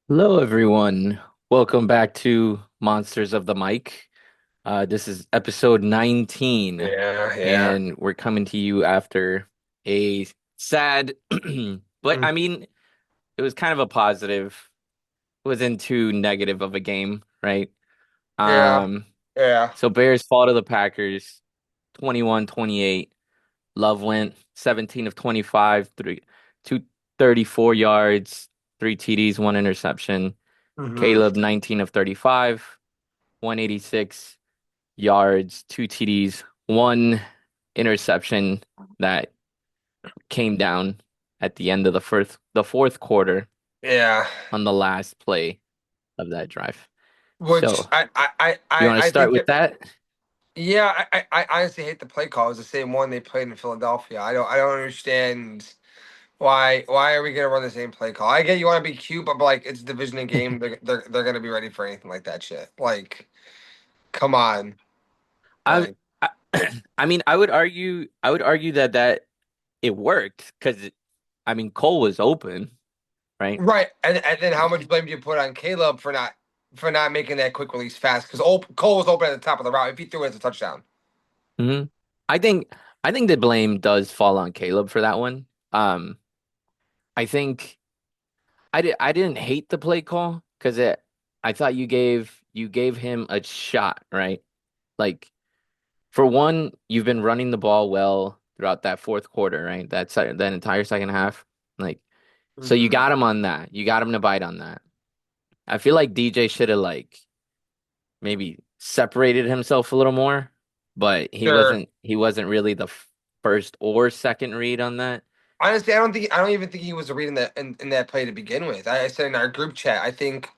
Hello, everyone. Welcome back to Monsters of the Mic. This is episode 19, Yeah, yeah. and we're coming to you after a sad, but Mm, I mean, it was kind of a positive. It wasn't too negative of a game, right? yeah, Um, yeah. so Bears fall to the Packers 21-28. Love went 17 of 25, 234 yards, three TDs, one interception. hmm Caleb 19 of 35, 186 yards, two TDs, one interception that came down at the end of the fourth quarter Yeah. on the last play of that drive. Which So, you want to I start think with that, that? yeah, I honestly hate the play call. It's the same one they played in Philadelphia. I don't understand why are we gonna run the same play call? I get you want to be cute, but like it's a division game. They're gonna be ready for anything like that shit. Like, come on. I, Like, I I mean, I would argue that it worked because I mean Cole was open, right? right. And then how much blame do you put on Caleb for not making that quick release fast? Because Cole was open at the top of the route. If he threw it as a touchdown. hmm I think I think the blame does fall on Caleb for that one. I think I didn't hate the play call because it I thought you gave him a shot, right? Like for one, you've been running the ball well throughout that fourth quarter, right? That entire second half. Like so you hmm got him on that. You got him to bite on that. I feel like DJ should have like maybe separated himself a little more, but he Sure. wasn't he wasn't really the first or second read on that. Honestly, I don't even think he was reading that in that play to begin with. I said in our group chat, I think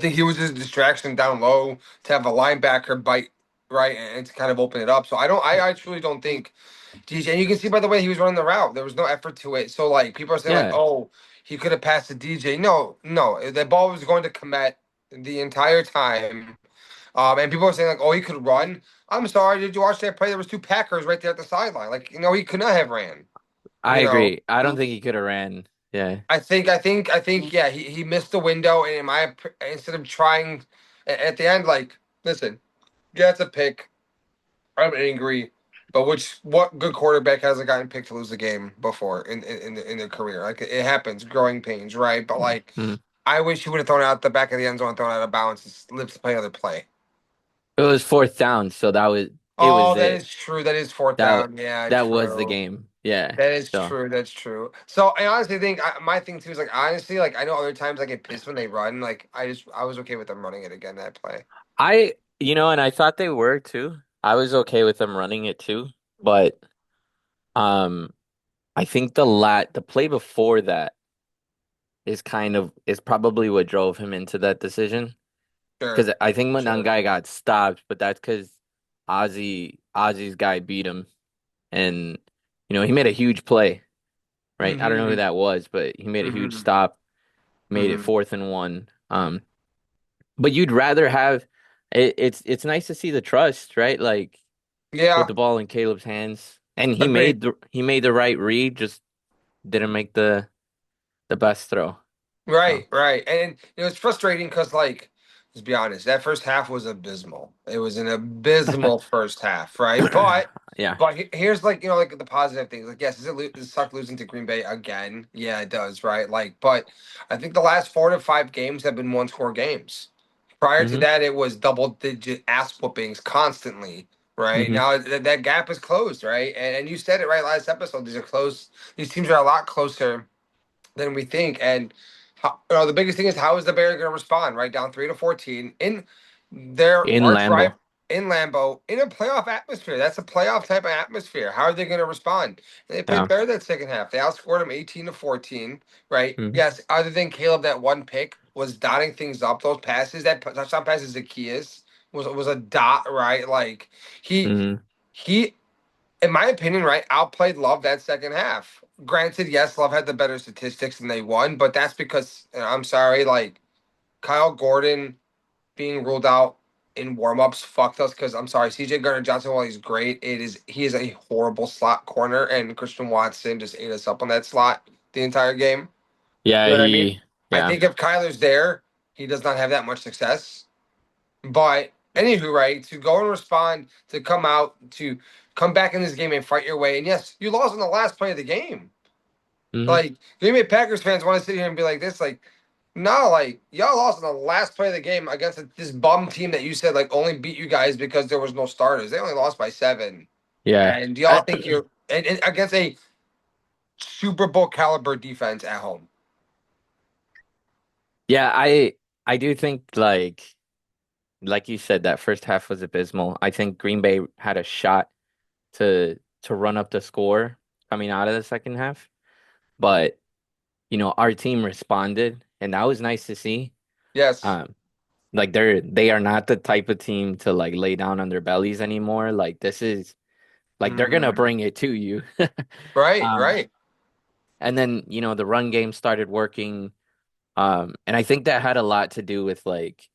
he was just a distraction down low to have a linebacker bite right and to kind of open it up. So I truly don't think DJ. And you can see by the way he was running the route, there was no effort to it. So like people are saying like, Yeah, oh, he could have passed to DJ. No, no, the ball was going to Komet the entire time. And people are saying like, oh, he could run. I'm sorry, did you watch that play? There was two Packers right there at the sideline. Like, he could not have ran. I You know. agree. I don't think he could have ran. Yeah. I think, yeah, he missed the window, and instead of trying at the end, like, listen, yeah, it's a pick. I'm angry, but what good quarterback hasn't gotten picked to lose the game before in their career? Like it happens, growing pains, right? But like, Mhm. I wish he would have thrown it out the back of the end zone, thrown out of bounds, and lived to play another play. It was fourth down, so it was Oh, that it. is true. That is fourth That down. Yeah, that was the true. game. Yeah. That is So true. That's true. So I honestly think my thing too is like honestly like I know other times I get pissed when they run. Like I was okay with them running it again that play. and I thought they were too. I was okay with them running it too, but um I think the play before that is probably what drove him into that decision. Sure, Because I think sure. Monangai got stopped, but that's because Ozzy's guy beat him, and he made a huge play, right? I don't know who Mm-hmm. that was, but he made a huge Mm-hmm. stop, made it Mm-hmm. 4th and 1. But you'd rather have it's nice to see the trust, right? Like put Yeah, the ball in Caleb's hands, and he agreed. made the right read, just didn't make the best throw. So Right, right. And it's frustrating because like let's be honest, that first half was abysmal. It was an abysmal first half, right? But yeah. here's like like the positive things. Like yes, does it suck losing to Green Bay again? Yeah, it does, right? Like, but I think the last 4 to 5 games have been one score games. Prior to hmm that, it was double digit ass whoopings constantly. Right hmm now, that gap is closed, right? And you said it right last episode. These are close. These teams are a lot closer than we think. And the biggest thing is how is the Bears going to respond? Right, down 3-14 in their In arch rival Lambeau. in Lambeau in a playoff atmosphere. That's a playoff type of atmosphere. How are they going to respond? And they played Yeah. better that second half. They outscored them 18-14. Right? hmm Yes. Other than Caleb, that one pick was dotting things up. Those passes, that touchdown passes, Zacchaeus was a dot. Right? Like he hmm he in my opinion, right, outplayed Love that second half. Granted, yes, Love had the better statistics and they won, but that's because I'm sorry, like Kyle Gordon being ruled out in warmups fucked us because I'm sorry, CJ Gardner Johnson, while he's great, he is a horrible slot corner, and Christian Watson just ate us up on that slot the entire game. Yeah, You know what I mean? I Yeah. think if Kyler's there, he does not have that much success. But anywho, right, to go and respond, to come out, to come back in this game and fight your way. And yes, you lost in the last play of the game. Hmm. Like Green Bay Packers fans want to sit here and be like this, like, no, like y'all lost in the last play of the game against this bum team that you said like only beat you guys because there was no starters. They only lost by 7, Yeah. and y'all think you're and against a Super Bowl caliber defense at home. Yeah, I do think like you said, that first half was abysmal. I think Green Bay had a shot to run up the score coming out of the second half, but our team responded, and that was nice to see. Yes. Um, like they are not the type of team to like lay down on their bellies anymore. Like this is like they're gonna Hmm. bring it to you. Right. Um, Right. and then the run game started working. And I think that had a lot to do with like,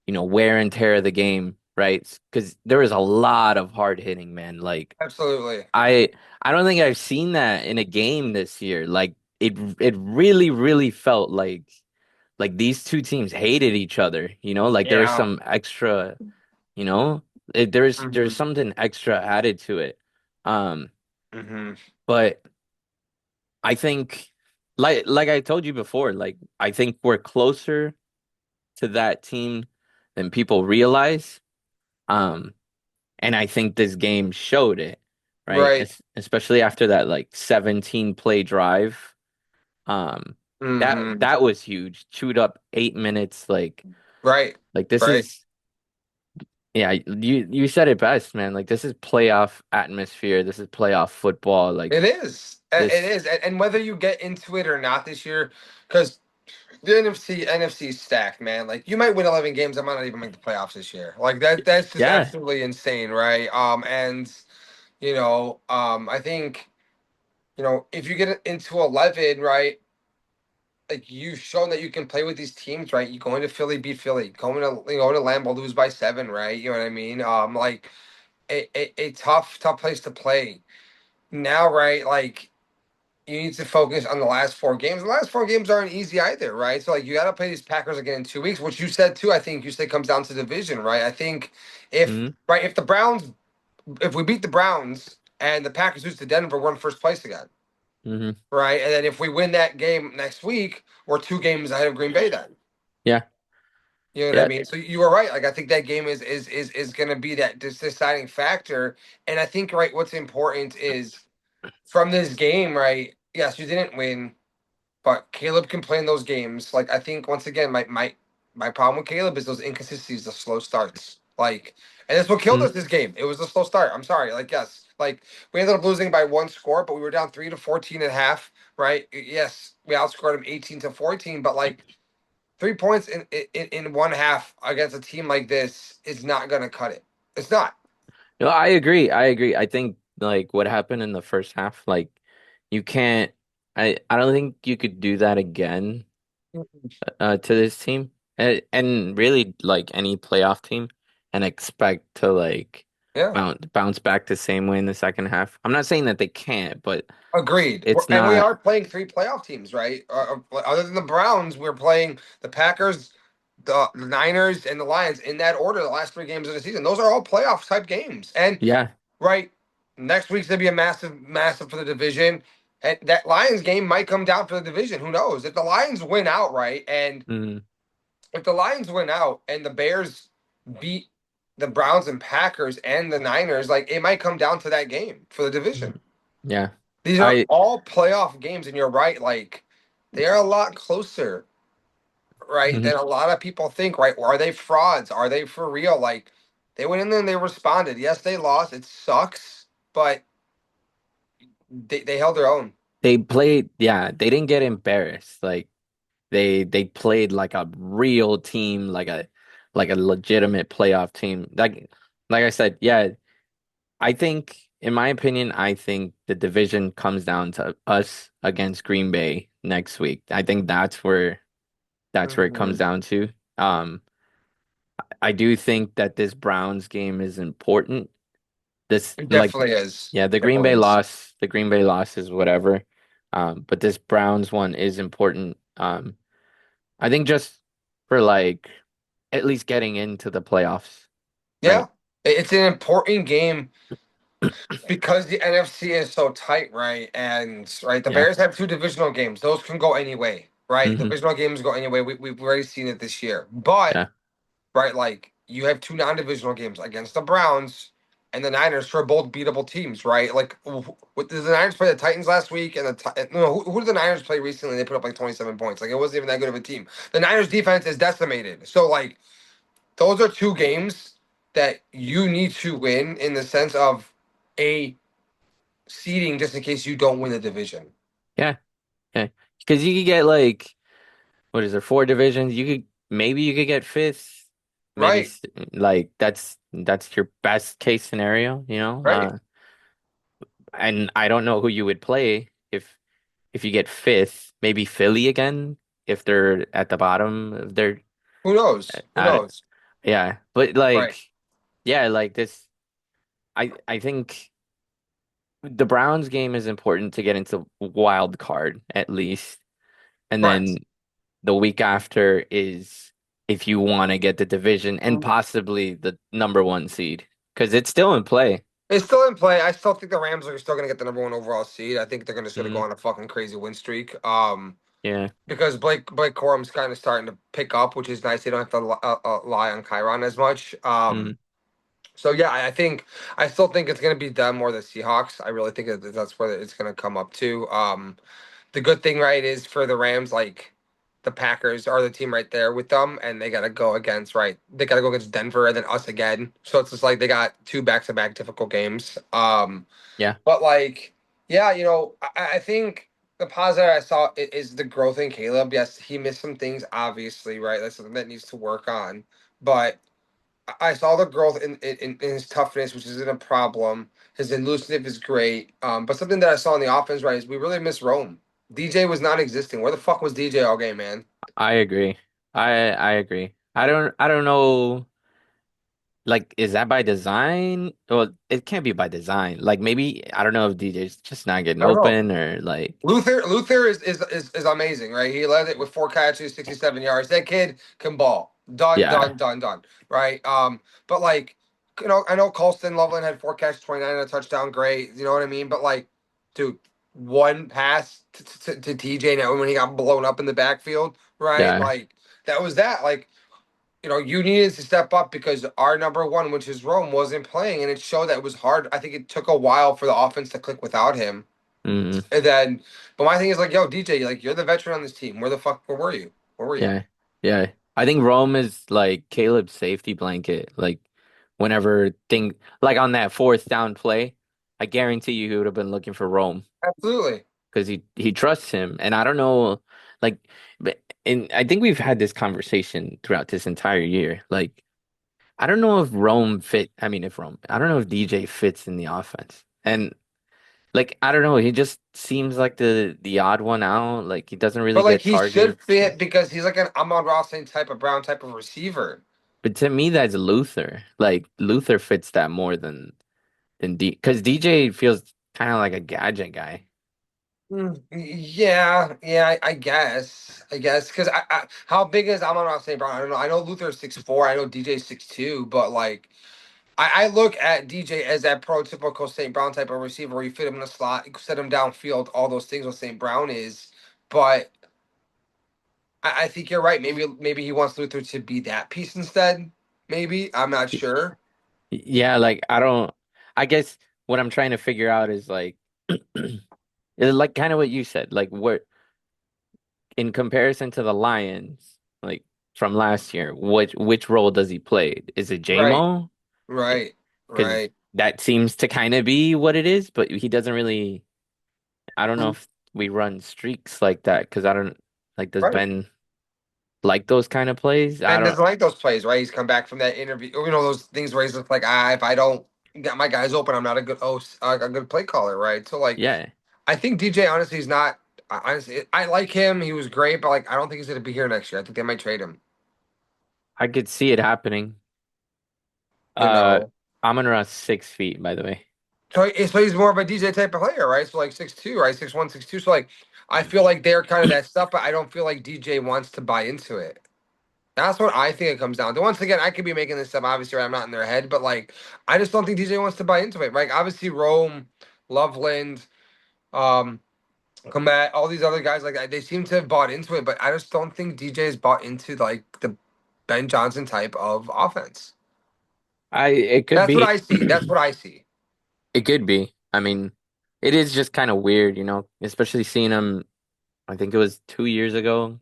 wear and tear of the game, right? Because there was a lot of hard hitting, man. Like Absolutely. I I don't think I've seen that in a game this year. Like it really, really felt like these two teams hated each other, like there was Yeah. some extra, you know, there's Hmm. something extra added to it. Um, Hmm. but I think like I told you before, like I think we're closer to that team than people realize. Um, and I think this game showed it, right? Right. Especially after that like 17 play drive. Um, that Hmm. that was huge. Chewed up 8 minutes. Right. Like this Right. is yeah, you said it best, man. Like this is playoff atmosphere. This is playoff football. Like It is. It this, is. And whether you get into it or not this year, because the NFC is stacked, man. Like you might win 11 games, I might not even make the playoffs this year. Like that's just yeah. absolutely insane, right? And I think, if you get into 11, right? Like you've shown that you can play with these teams, right? You go into Philly, beat Philly. Going to Lambeau, lose by 7, right? You know what I mean? Like a tough place to play. Now, right? Like you need to focus on the last 4 games. The last 4 games aren't easy either, right? So like you got to play these Packers again in 2 weeks, which you said too. I think you said comes down to division, right? I think if Hmm. right if we beat the Browns and the Packers lose to Denver, we're in first place again, Hmm. right? And then if we win that game next week, we're 2 games ahead of Green Bay then. Yeah. You know what I Yeah. mean? So you were right. Like I think that game is going to be that deciding factor. And I think right, what's important is from this game, right? Yes, you didn't win, but Caleb can play in those games. Like I think once again, my problem with Caleb is those inconsistencies, the slow starts. Like, and that's what killed Hmm. us this game. It was the slow start. I'm sorry. Like, yes, like we ended up losing by 1 score, but we were down 3 to 14 and a half. Right? Yes, we outscored them 18 to 14, but like 3 points in one half against a team like this is not gonna cut it. It's not. No, I agree. I agree. I think like what happened in the first half, like you can't. I don't think you could do that again to this team, and really like any playoff team, and expect to like Yeah. bounce back the same way in the second half. I'm not saying that they can't, but Agreed. it's And we not. are playing 3 playoff teams, right? Other than the Browns, we're playing the Packers, the Niners, and the Lions in that order. The last 3 games of the season, those are all playoff type games. And Yeah. right, next week's gonna be a massive for the division. And that Lions game might come down for the division. Who knows? If the Lions win outright, and Mm, if the Lions win out, and the Bears beat the Browns and Packers and the Niners, like it might come down to that game for the mm, division. yeah. These are I. all playoff games, and you're right. Like they are a lot closer, right, Mhm. than a lot of people think. Right? Or are they frauds? Are they for real? Like they went in there and they responded. Yes, they lost. It sucks, but they held their own. They played. Yeah. They didn't get embarrassed. Like. They played like a real team, like a legitimate playoff team. Like I said, yeah, I think in my opinion, I think the division comes down to us against Green Bay next week. I think that's where it comes Mhm. down to. Um, I do think that this Browns game is important. This It like definitely is. yeah, Definitely is. The Green Bay loss is whatever. But this Browns one is important. I think just for like at least getting into the playoffs, Yeah, right? it's an important game because the NFC is so tight, right? And right, the Yeah. Bears have two divisional games. Those can go any way, right? Hmm. Divisional games go any way. We've already seen it this year. But Yeah. right, like you have two non-divisional games against the Browns and the Niners for both beatable teams, right? Like, did the Niners play the Titans last week? And no, who did the Niners play recently? They put up like 27 points. Like, it wasn't even that good of a team. The Niners defense is decimated. So like, those are two games that you need to win in the sense of a seeding, just in case you don't win the division. Yeah. Yeah. Because you could get like, what is there, four divisions? You could get fifth. Maybe Right, like that's your best case scenario, you know? right. And I don't know who you would play if you get fifth, maybe Philly again if they're at the bottom of their Who knows? Who I, knows? yeah. But Right. like yeah, like this I think the Browns game is important to get into wild card at least. And Correct. then the week after is if you want to get the division and possibly the number one seed because it's still in play. It's still in play. I still think the Rams are still going to get the number one overall seed. I think they're going to sort of go Hmm. on a fucking crazy win streak. Yeah. Because Blake Corum's kind of starting to pick up, which is nice. They don't have to rely on Chiron as much. Mm. So yeah, I still think it's going to be them or the Seahawks. I really think that's where it's going to come up to. The good thing, right, is for the Rams, like the Packers are the team right there with them, and they got to go against right. They got to go against Denver and then us again. So it's just like they got two back-to-back difficult games. Yeah. But like, yeah, I think the positive I saw is the growth in Caleb. Yes, he missed some things, obviously, right? That's something that needs to work on. But I saw the growth in his toughness, which isn't a problem. His elusive is great. But something that I saw in the offense, right, is we really miss Rome. DJ was not existing. Where the fuck was DJ all game, man? I agree. I agree. I don't know. Like, is that by design? Well, it can't be by design. Like, maybe I don't know if DJ's just not getting I don't know. open or like, Luther is amazing, right? He led it with 4 catches, 67 yards. That kid can ball. Done, yeah, done, done, done. Right. But like, I know Colston Loveland had 4 catches, 29 and a touchdown. Great. You know what I mean? But like, dude, one pass to TJ now when he got blown up in the backfield, right? yeah. Like, that was that. Like, you needed to step up because our number one, which is Rome, wasn't playing, and it showed that it was hard. I think it took a while for the offense to click without him. Mm, And then, but my thing is like, yo, DJ, like you're the veteran on this team. Where were you? Where were you? yeah, yeah. I think Rome is like Caleb's safety blanket. Like, whenever thing like on that fourth down play, I guarantee you he would have been looking for Rome Absolutely. because he trusts him. And I don't know, like, and I think we've had this conversation throughout this entire year. Like, I don't know if Rome fit. I mean, if Rome, I don't know if DJ fits in the offense. And like, I don't know, he just seems like the odd one out. Like, he doesn't really But like get he should targets. fit because he's like an Ahmad Rossing type of Brown type of receiver. But to me, that's Luther. Like, Luther fits that more than because DJ feels kind of like a gadget guy. Yeah, yeah, I guess, because how big is Amon Ross St. Brown? I don't know. I know Luther's 6'4". I know DJ's 6'2", but like, I look at DJ as that prototypical St. Brown type of receiver where you fit him in the slot, you set him downfield, all those things what St. Brown is. But I think you're right. Maybe he wants Luther to be that piece instead. Maybe I'm not sure. Yeah, like I don't. I guess what I'm trying to figure out is like, is like kind of what you said. Like, what in comparison to the Lions, like from last year, which role does he play? Is it Right, JMO? right, Because right, that seems to kind of be what it is, but he doesn't really. I don't know Mm, if we run streaks like that because I don't like. Does right. Ben like those kind of plays? I Ben don't. doesn't like those plays, right? He's come back from that interview. Those things where he's just like, if I don't get my guys open, I'm not a good host, a good play caller, right? So like, Yeah, I think DJ honestly is not. Honestly, I like him. He was great, but like, I don't think he's gonna be here next year. I think they might trade him. I could see it happening. You Uh, know. Amon-Ra's 6 feet, by the way. So he's more of a DJ type of player, right? So like 6'2", right? 6'1", 6'2". So like I feel like they're kind of that stuff, but I don't feel like DJ wants to buy into it. That's what I think it comes down to. Once again, I could be making this up. Obviously, right? I'm not in their head, but like, I just don't think DJ wants to buy into it. Right? Obviously, Rome, Loveland, um, Komet, all these other guys like that, they seem to have bought into it, but I just don't think DJ has bought into like the Ben Johnson type of offense. It could That's what be. I see. That's what I see. It could be. I mean, it is just kind of weird, especially seeing him, I think it was 2 years ago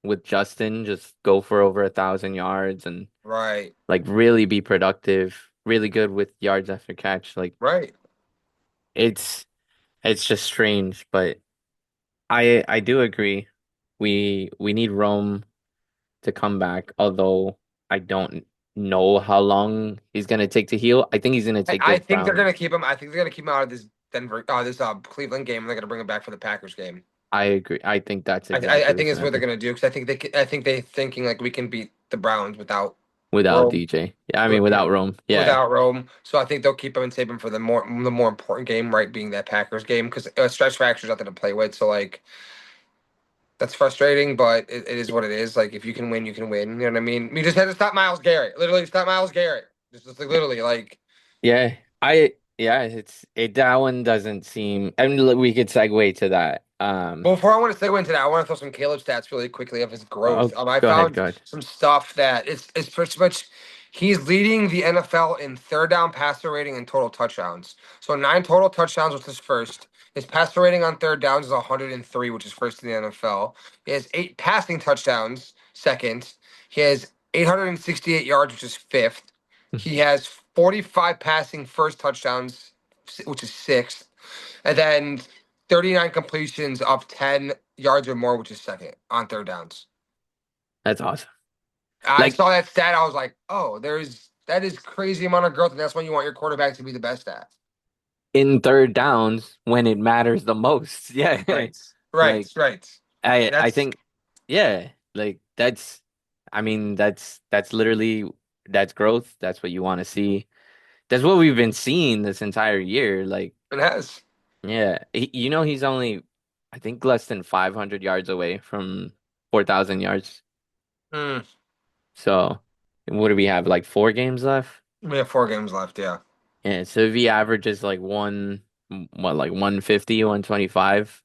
with Justin, just go for over 1,000 yards and Right. like really be productive, really good with yards after catch. Like Right. it's it's just strange, but I do agree. We need Rome to come back, although I don't know how long he's gonna take to heal. I think he's gonna take I the think they're Browns. gonna keep him. I think they're gonna keep him out of this Denver, this Cleveland game, and they're gonna bring him back for the Packers game. I agree. I think that's I exactly think what's it's gonna what they're happen gonna do because I think they thinking like we can beat the Browns without without Rome, DJ. Yeah, I mean yeah, without Rome. Yeah. without Rome. So I think they'll keep him and save him for the more important game, right? Being that Packers game because stretch fracture's nothing to play with. So like that's frustrating, but it is what it is. Like if you can win, you can win. You know what I mean? We just had to stop Miles Garrett. Literally stop Miles Garrett. Just like literally like. Yeah. Yeah, that one doesn't seem, I mean we could segue to that. Well, before I want to segue into that, I want to throw some Caleb stats really quickly of his growth. Oh, I go ahead, found go ahead. some stuff that it's pretty much he's leading the NFL in third down passer rating and total touchdowns. So 9 total touchdowns was his first. His passer rating on third downs is 103, which is first in the NFL. He has 8 passing touchdowns, second. He has 868 yards, which is fifth. He has 45 passing first touchdowns, which is sixth. And then 39 completions of 10 yards or more, which is second on third downs. That's awesome. I Like saw that stat. I was like, oh, that is crazy amount of growth, and that's when you want your quarterback to be the best at. in third downs when it matters the most. Yeah. Right. Right. Like Right. I That's think yeah, like that's I mean that's literally that's growth. That's what you want to see. That's what we've been seeing this entire year. Like it has. yeah, he's only I think less than 500 yards away from 4,000 yards. Hmm. So what do we have? Like 4 games left? We have 4 games left. Yeah. Yeah, so if he averages like like 150, 125,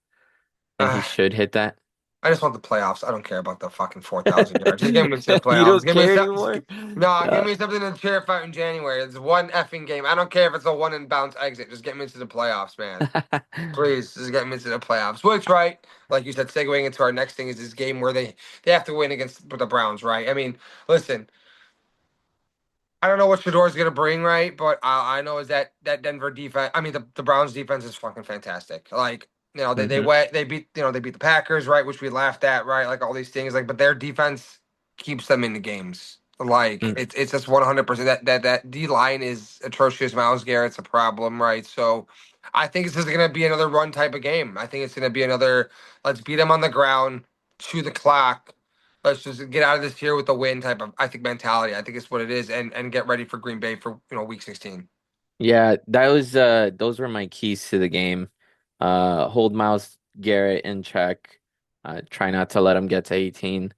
then he Uh, should hit that. I just want the playoffs. I don't care about the fucking 4,000 yards. Just get me to the You playoffs. don't Give me care something. anymore? No, give Uh, me something to cheer about in January. It's one effing game. I don't care if it's a one and bounce exit. Just get me to the playoffs, man. Please, just get them into the playoffs. Which, right, like you said, segueing into our next thing is this game where they have to win against the Browns, right? I mean, listen, I don't know what Shador's gonna bring, right? But I know is that Denver defense. I mean, the Browns defense is fucking fantastic. Like, hmm they beat they beat the Packers, right? Which we laughed at, right? Like all these things, like, but their defense keeps them in the games. Like it's just 100% that D line is atrocious. Miles Garrett's a problem, right? So I think this is gonna be another run type of game. I think it's gonna be another let's beat them on the ground to the clock. Let's just get out of this here with a win type of I think mentality. I think it's what it is, and get ready for Green Bay for week 16. Yeah, that was those were my keys to the game. Hold Miles Garrett in check. Try not to let him get to 18.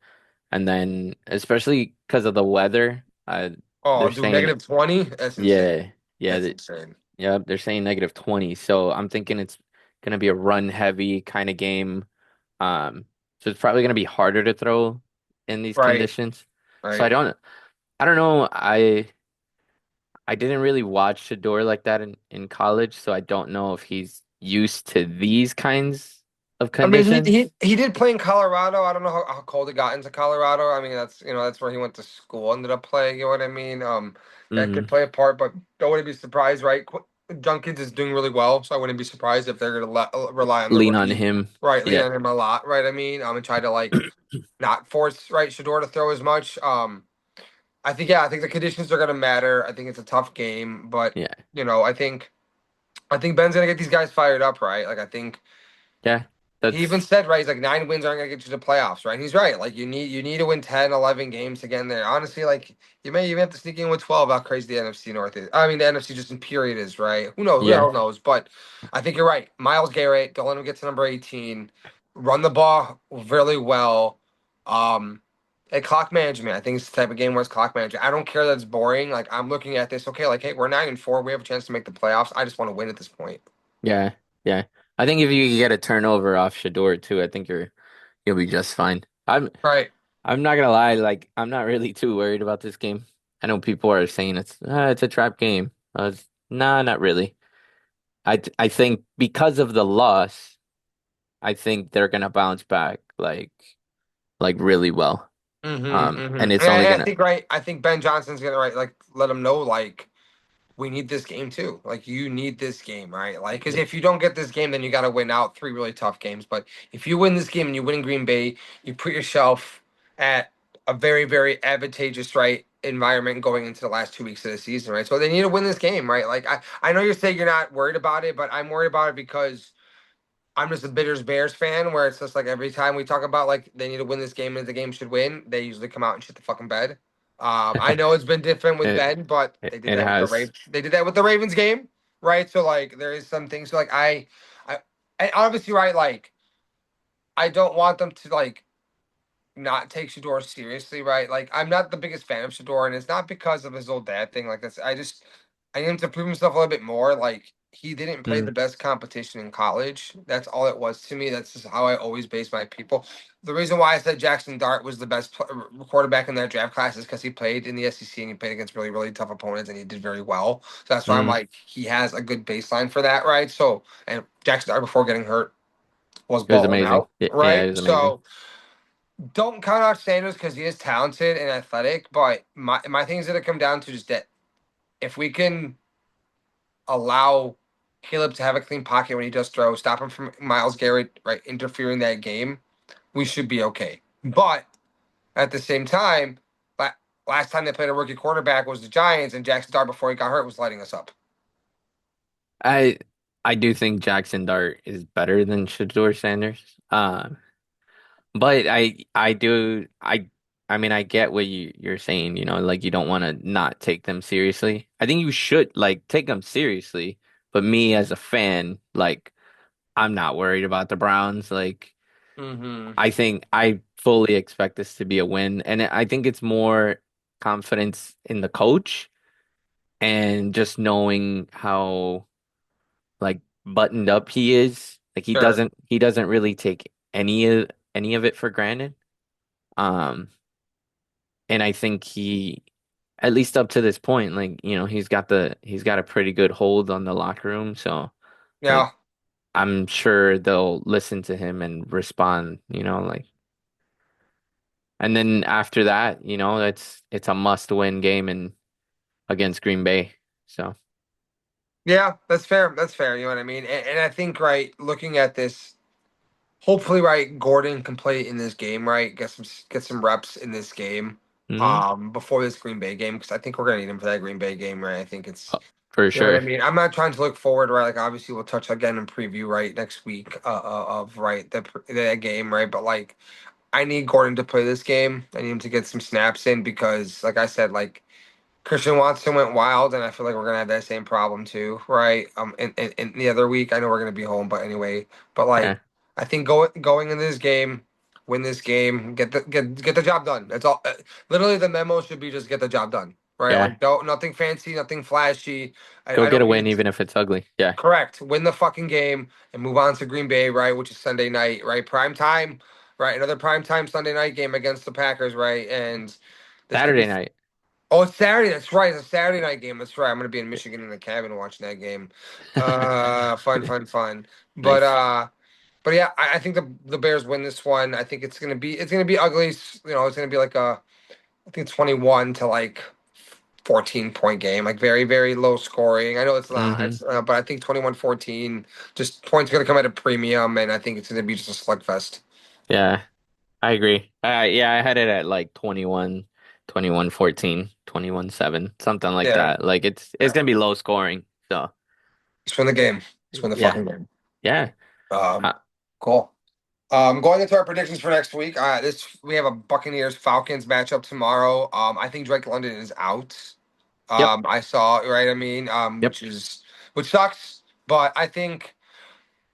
And then especially because of the weather, Oh, they're dude, saying -20? That's insane. yeah, yeah, That's insane. yeah, they're saying -20. So I'm thinking it's gonna be a run heavy kind of game. So it's probably gonna be harder to throw in these Right, conditions. So right. I don't know. I didn't really watch Shador like that in college, so I don't know if he's used to these kinds of I mean, conditions. he did play in Colorado. I don't know how cold it got into Colorado. I mean, that's that's where he went to school. Ended up playing. You know what I mean? That could hmm play a part, but don't want to be surprised, right? Junkins is doing really well, so I wouldn't be surprised if they're going to rely on the Lean on rookie, him. right? Lean Yeah. on him a lot, right? I mean, and try to like not force right Shador to throw as much. I think I think the conditions are going to matter. I think it's a tough game, but Yeah. I think Ben's going to get these guys fired up, right? Like I think. Yeah. He even That's said, right, he's like 9 wins aren't gonna get you to the playoffs, right? And he's right. Like you need to win 10, 11 games to get in there. Honestly, like you may even have to sneak in with 12, how crazy the NFC North is. I mean the NFC just in period is, right? Who knows? Who the yeah. hell knows? But I think you're right. Miles Garrett, don't let him get to number 18. run the ball really well. Um, and clock management. I think it's the type of game where it's clock management. I don't care that it's boring. Like I'm looking at this, okay, like hey, we're 9-4. We have a chance to make the playoffs. I just want to win at this point. Yeah, yeah. I think if you get a turnover off Shador too, I think you'll be just fine. Right. I'm not gonna lie, like I'm not really too worried about this game. I know people are saying it's a trap game. Nah, not really. I think because of the loss, I think they're gonna bounce back like really well. Mm-hmm, mm-hmm. And it's And only I gonna think right. I think Ben Johnson's gonna like let him know like we need this game too. Like you need this game, right? Like because yeah. if you don't get this game, then you got to win out three really tough games. But if you win this game and you win in Green Bay, you put yourself at a very very advantageous right environment going into the last 2 weeks of the season, right? So they need to win this game, right? Like I know you're saying you're not worried about it, but I'm worried about it because I'm just a bitters Bears fan where it's just like every time we talk about like they need to win this game and the game should win, they usually come out and shit the fucking bed. I know it's been different with It Ben, but it, they did it that with the has. Ravens. They did that with the Ravens game, right? So like there is some things like I and obviously right like I don't want them to like not take Shador seriously, right? Like I'm not the biggest fan of Shador, and it's not because of his old dad thing. Like that's I need him to prove himself a little bit more. Like he didn't play Mm, the best competition in college. That's all it was to me. That's just how I always base my people. The reason why I said Jackson Dart was the best quarterback in that draft class is because he played in the SEC and he played against really really tough opponents and he did very well. So that's why I'm mm. like he has a good baseline for that, right? So and Jackson Dart before getting hurt was It was balling amazing. out, Yeah, right? it was amazing. So don't count out Sanders because he is talented and athletic, but my thing's gonna come down to just that if we can allow Caleb to have a clean pocket when he does throw, stop him from Miles Garrett right interfering that game, we should be okay. But at the same time, last time they played a rookie quarterback was the Giants, and Jackson Dart before he got hurt was lighting us up. I I do think Jackson Dart is better than Shador Sanders. But I mean I get what you're saying, like you don't want to not take them seriously. I think you should like take them seriously, but me as a fan, like I'm not worried about the Browns. Like Mm-hmm. I think I fully expect this to be a win, and I think it's more confidence in the coach and just knowing how like buttoned up he is. Like Sure. he doesn't really take any of it for granted. Um, and I think he, at least up to this point, like, he's got a pretty good hold on the locker room. So like Yeah. I'm sure they'll listen to him and respond, like and then after that, it's a must win game and against Green Bay. So Yeah, that's fair. That's fair. You know what I mean? And I think, right, looking at this, hopefully, right, Gordon can play in this game, right? Get some reps in this game, mhm. before this Green Bay game because I think we're gonna need him for that Green Bay game, right? I think it's, For you know what I sure. mean. I'm not trying to look forward, right? Like obviously we'll touch again in preview, right, next week, of right that game, right? But like I need Gordon to play this game. I need him to get some snaps in because, like I said, like Christian Watson went wild, and I feel like we're gonna have that same problem too, right? In the other week, I know we're gonna be home, but anyway, but like, Yeah. I think going in this game, win this game, get the job done. That's all. Literally, the memo should be just get the job done, right? Yeah. Like, don't nothing fancy, nothing flashy. Go I get don't a need win it. even if it's ugly. Yeah. Correct. Win the fucking game and move on to Green Bay, right? Which is Sunday night, right? Prime time, right? Another prime time Sunday night game against the Packers, right? And this could Saturday be. night. Oh, it's Saturday. That's right. It's a Saturday night game. That's right. I'm gonna be in Michigan in the cabin watching that game. Fun, fun, fun. But Nice. uh, but yeah, I think the Bears win this one. I think it's gonna be ugly. It's gonna be like I think 21 to like 14-point game, like very very low scoring. I know it's not. Hmm. But I think 21-14. Just points gonna come at a premium, and I think it's gonna be just a slugfest. Yeah, I agree. Yeah, I had it at like 21-14, 21-7, something like Yeah, that. Like it's yeah. gonna be low scoring. So Just win the game. Just win the yeah, fucking game. yeah. Um, Uh, cool. Going into our predictions for next week, this we have a Buccaneers Falcons matchup tomorrow. I think Drake London is out. yep, I saw right. I mean, yep. which sucks, but I think.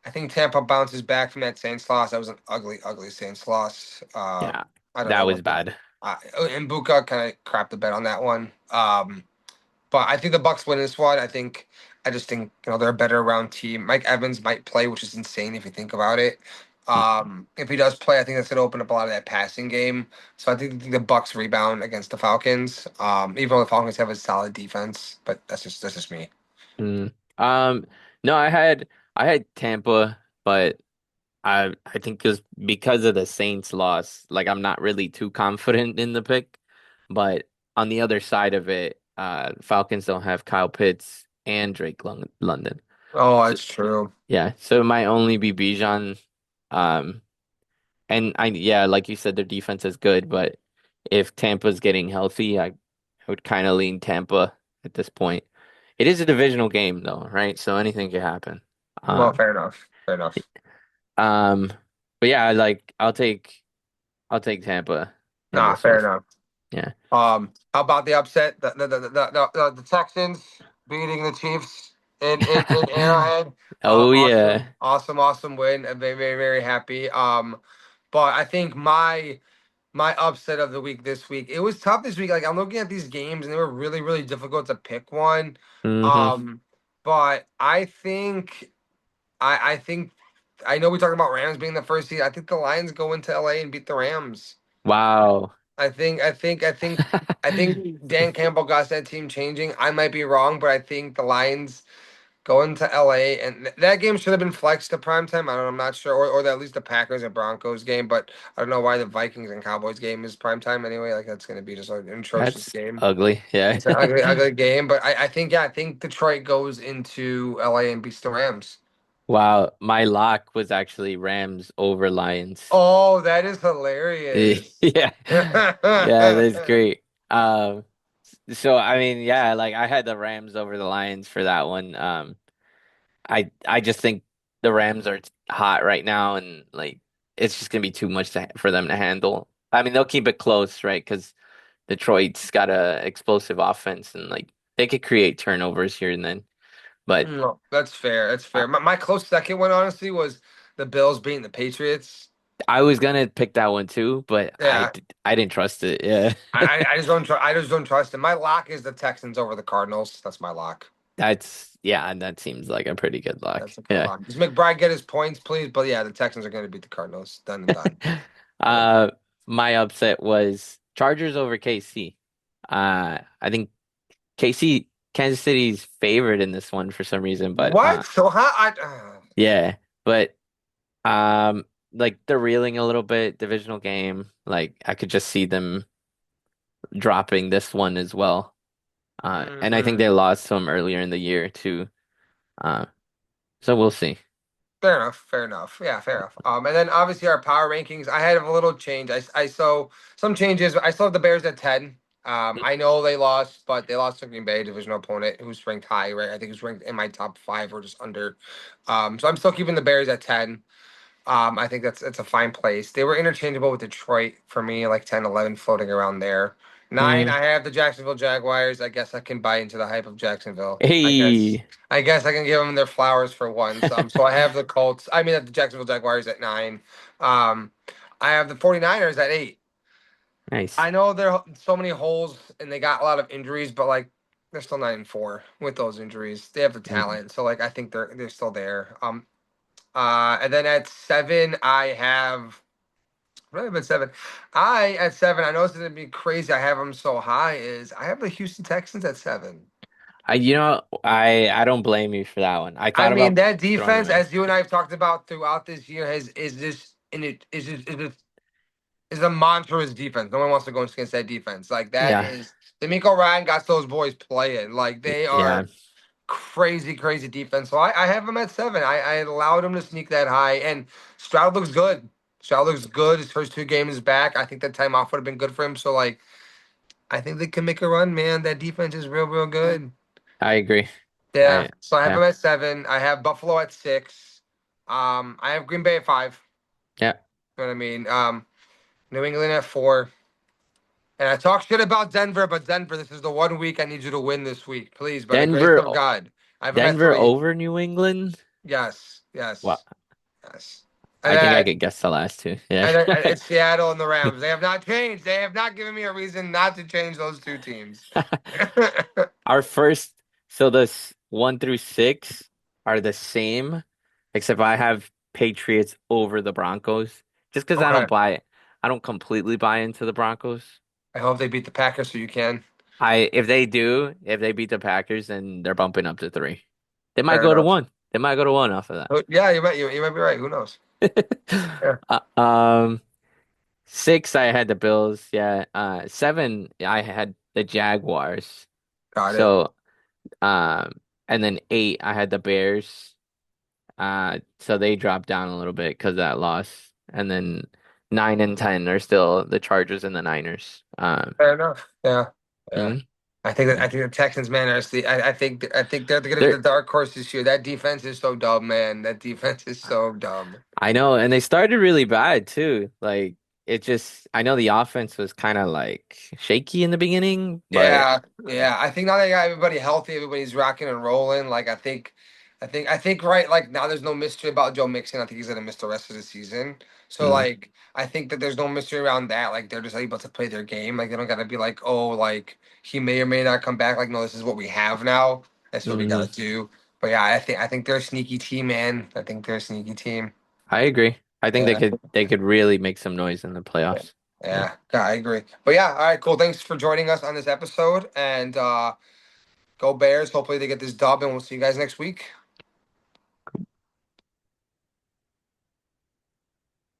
I think Tampa bounces back from that Saints loss. That was an ugly, ugly Saints loss. Yeah, I don't that know was what the bad. and Buka kind of crapped the bed on that one. But I think the Bucks win this one. I just think they're a better round team. Mike Evans might play, which is insane if you think about it. If he does play, I think that's going to open up a lot of that passing game. So I think the Bucks rebound against the Falcons. Even though the Falcons have a solid defense, but that's just me. Mm. No, I had Tampa, but I think it's because of the Saints loss, like I'm not really too confident in the pick. But on the other side of it, Falcons don't have Kyle Pitts and London. Oh, So, that's true. yeah, so it might only be Bijan. Um, and yeah, like you said, their defense is good, but if Tampa's getting healthy, I would kind of lean Tampa at this point. It is a divisional game though, right? So anything can happen. Well, Um, fair enough. Fair enough. um, but yeah, I'll take Tampa in Nah, this one. fair enough. Yeah. How about the upset? The Texans beating the Chiefs in Arrowhead. Oh yeah. Awesome, awesome, awesome win. I'm very, very, very happy. But I think my upset of the week this week, it was tough this week. Like I'm looking at these games and they were really, really difficult to pick one. Hmm. Um, but I think I know we talked about Rams being the first seed. I think the Lions go into LA and beat the Rams. Wow. I think Dan Campbell got that team changing. I might be wrong, but I think the Lions going to LA and that game should have been flexed to prime time. I don't know, I'm not sure, or at least the Packers and Broncos game, but I don't know why the Vikings and Cowboys game is prime time anyway. Like that's going to be just like an atrocious That's game. ugly. Yeah. It's an ugly, ugly game, but I think Detroit goes into LA and beats the Rams. Wow. My lock was actually Rams over Lions. Oh, that is hilarious. Yeah. Yeah, that's great. So I mean, yeah, like I had the Rams over the Lions for that one. I just think the Rams are hot right now, and like it's just gonna be too much for them to handle. I mean, they'll keep it close, right? Because Detroit's got a explosive offense, and like they could create turnovers here and then. But No, that's fair. That's I, fair. My close second one, honestly, was the Bills beating the Patriots. I was gonna pick that one too, but Yeah, I didn't trust it. Yeah, I just don't I just don't trust him. My lock is the Texans over the Cardinals. That's my lock. that's yeah, and that seems like a pretty good luck. That's a good Yeah. lock. Does McBride get his points, please? But yeah, the Texans are going to beat the Cardinals. Done and done. Done. Uh, my upset was Chargers over KC. I think KC, Kansas City's favored in this one for some reason, but What? So how yeah, but like they're reeling a little bit, divisional game. Like I could just see them dropping this one as well. And I think Mhm. they lost some earlier in the year too. Uh, so we'll see. Fair enough. Fair enough. Yeah, fair enough. And then obviously our power rankings. I had a little change. I saw some changes. I still have the Bears at 10. I know they lost, but they lost to Green Bay, divisional opponent, who's ranked high, right? I think who's ranked in my top five or just under. So I'm still keeping the Bears at 10. I think that's a fine place. They were interchangeable with Detroit for me, like 10, 11, floating around there. Nine, Mm. I have the Jacksonville Jaguars. I guess I can buy into the hype of Jacksonville. I guess. Hey, I guess I can give them their flowers for once. So I have the Colts. I mean, the Jacksonville Jaguars at 9. Um, I have the 49ers at 8. nice. I know there are so many holes and they got a lot of injuries, but like they're still 9-4 with those injuries. They have the Mhm. talent, so like I think they're still there. And then at 7, I have really been 7. I at 7, I know this is gonna be crazy. I have them so high. Is I have the Houston Texans at 7. I don't blame you for that one. I I thought mean about that throwing defense, them in. as you and I have talked about throughout this year, has is a monstrous defense. No one wants to go against that defense. Like that Yeah, is D'Amico Ryan got those boys playing. Like they yeah. are crazy, crazy defense. So I have him at 7. I allowed him to sneak that high. And Stroud looks good. Stroud looks good. His first 2 games back. I think that time off would have been good for him. So like I think they can make a run, man. That defense is real, real good. I agree. Yeah. I So I have yeah, him at 7. I have Buffalo at 6. I have Green Bay at 5. yeah. You know what I mean? New England at 4. And I talk shit about Denver, but Denver, this is the one week I need you to win this week, please. By the grace Denver of God, I have them at Denver 3. over New England. Yes. Well, Yes. Yes. And I think I then could guess the last two. Yeah. and then it's Seattle and the Rams. They have not changed. They have not given me a reason not to change those two teams. Our first, so this 1 through 6 are the same, except I have Patriots over the Broncos. Just because Okay. I don't completely buy into the Broncos. I hope they beat the Packers so you can. If they beat the Packers, then they're bumping up to 3. They might Fair go to enough. 1. They might go to 1 off of that. Yeah, you might be right. Who knows? Yeah, Uh, um, 6, I had the Bills. Yeah. 7, I had the Jaguars. got it. So, and then 8, I had the Bears. So they dropped down a little bit because of that loss. And then 9 and 10 are still the Chargers and the Niners. Fair enough. Yeah, yeah. Mhm. I think the Texans, man, are I think they're gonna be the They're, dark horse this year. That defense is so dumb, man. That defense is so dumb. I know, and they started really bad too. Like I know the offense was kind of like shaky in the beginning, but Yeah, yeah. I think now they got everybody healthy, everybody's rocking and rolling. Like I think right. Like now, there's no mystery about Joe Mixon. I think he's gonna miss the rest of the season. So mm, like, I think that there's no mystery around that. Like they're just able to play their game. Like they don't gotta be like, oh, like he may or may not come back. Like no, this is what we have now. That's what we hmm gotta do. But yeah, I think they're a sneaky team, man. I think they're a sneaky team. I agree. I think Yeah. they could really make some noise in the playoffs. Yeah. Yeah, I agree. But yeah, all right, cool. Thanks for joining us on this episode and go Bears. Hopefully they get this dub and we'll see you guys next week.